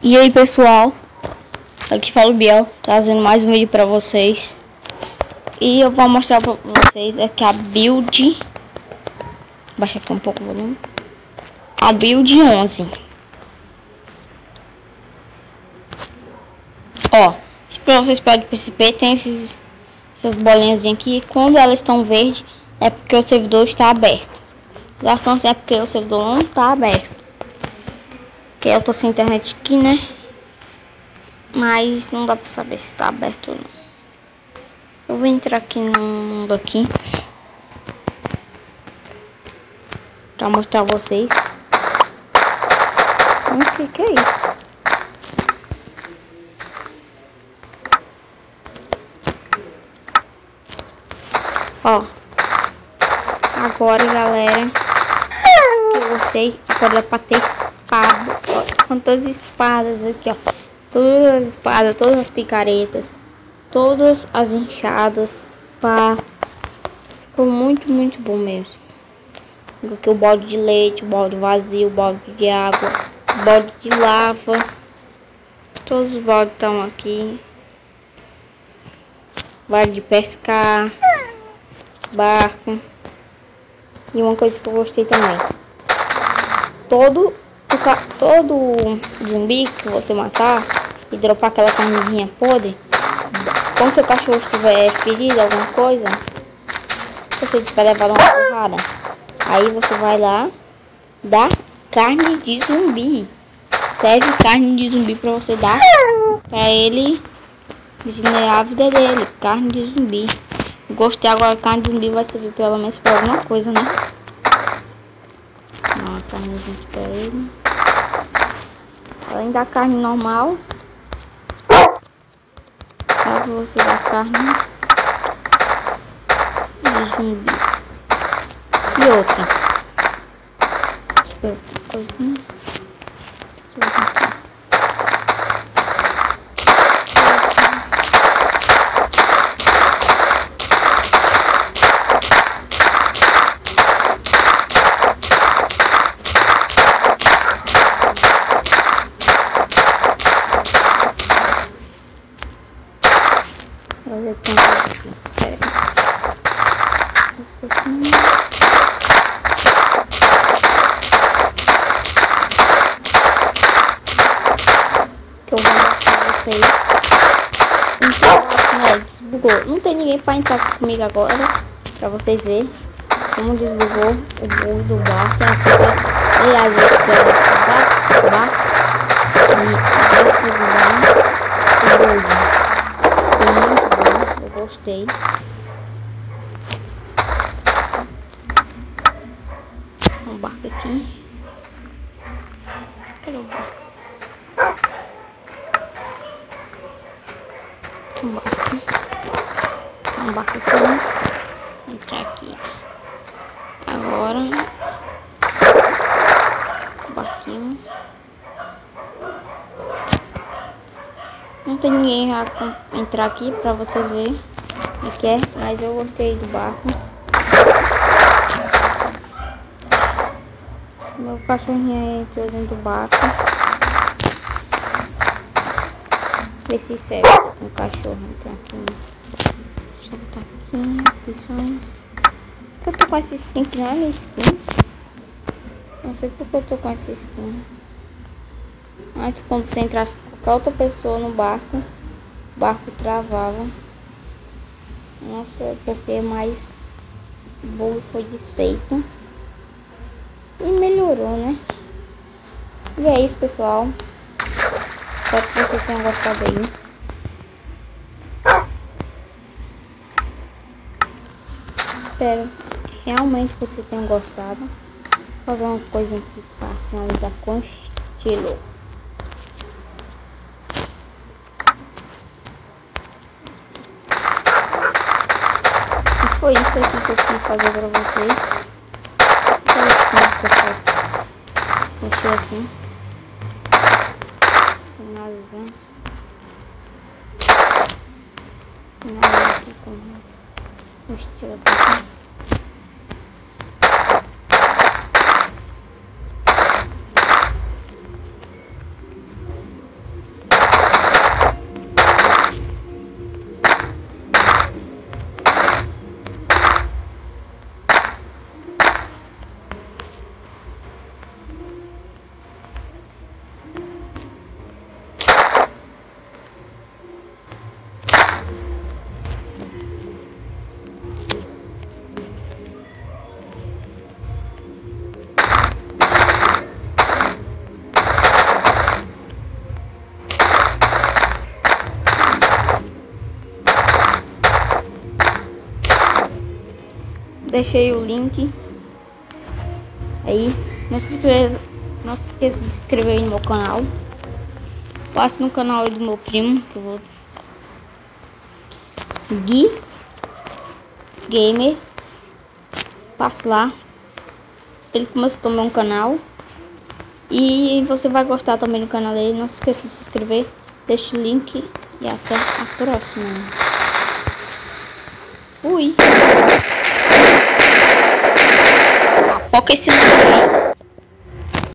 E aí pessoal, aqui fala o Biel, trazendo mais um vídeo pra vocês. E eu vou mostrar pra vocês aqui a build. Baixa aqui um pouco o volume. A build 11. Ó, pra vocês podem perceber, tem essas bolinhas aqui. Quando elas estão verdes é porque o servidor está aberto. Elas estão assim é porque o servidor não está aberto. Que eu tô sem internet aqui, né? Mas não dá pra saber se tá aberto ou não. Eu vou entrar aqui no mundo aqui pra mostrar a vocês. O que é isso? Ó, agora galera, eu gostei. Agora dá pra ter espada. Ó, quantas espadas aqui, ó. Todas as espadas, todas as picaretas, todas as enxadas, pá. Ficou muito bom mesmo. Aqui o balde de leite, o balde vazio, o balde de água, o balde de lava. Todos os baldes estão aqui. Balde de pescar, barco. E uma coisa que eu gostei também. Todo zumbi que você matar e dropar aquela carnezinha podre, quando seu cachorro estiver ferido, alguma coisa, você vai levar uma porrada. Aí você vai lá, dá carne de zumbi. Serve carne de zumbi pra você dar pra ele regenerar a vida dele. Carne de zumbi. Gostei. Agora carne de zumbi vai servir pelo menos pra alguma coisa, né? Uma carnezinha aqui pra ele. Além da carne normal, dá pra você dar carne de zumbi. E outra. Deixa eu ver outra coisinha. Olha, tem aqui, espera aí. Que eu vou mostrar pra vocês. Então, desbugou. Não tem ninguém pra entrar comigo agora. Pra vocês verem como desbugou o bug do barco. E às vezes quer o barco. E desbugou o bug. Foi muito bom, eu gostei. Um barco aqui. Cadê o barco? Um barco. Um barco aqui. Entrar aqui. Agora. Barquinho. Não tem ninguém a entrar aqui pra vocês verem o que é, mas eu gostei do barco. Meu cachorrinho entrou dentro do barco. Vê se serve o cachorro entrar aqui. Deixa eu botar aqui, opções. Por que eu tô com essa skin que não é minha skin? Não sei porque eu tô com essa skin. Antes, quando você entrasse qualquer outra pessoa no barco, o barco travava. Não sei porque, mas o bug foi desfeito e melhorou, né? E é isso, pessoal. Espero que você tenha gostado aí. Espero realmente que você tenha gostado. Vou fazer uma coisa aqui para finalizar com estilo. Foi isso aqui que eu quis fazer para vocês. Mexer aqui. Finalizando. Finalizar aqui com o estilo aqui. Deixei o link aí. Não se esqueça de se inscrever aí no meu canal. Passe no canal aí do meu primo, que eu vou... Gui Gamer. Passe lá. Ele começou também um canal. E você vai gostar também do canal dele. Não se esqueça de se inscrever. Deixa o link. E até a próxima. Fui. Apoca esse nome aí.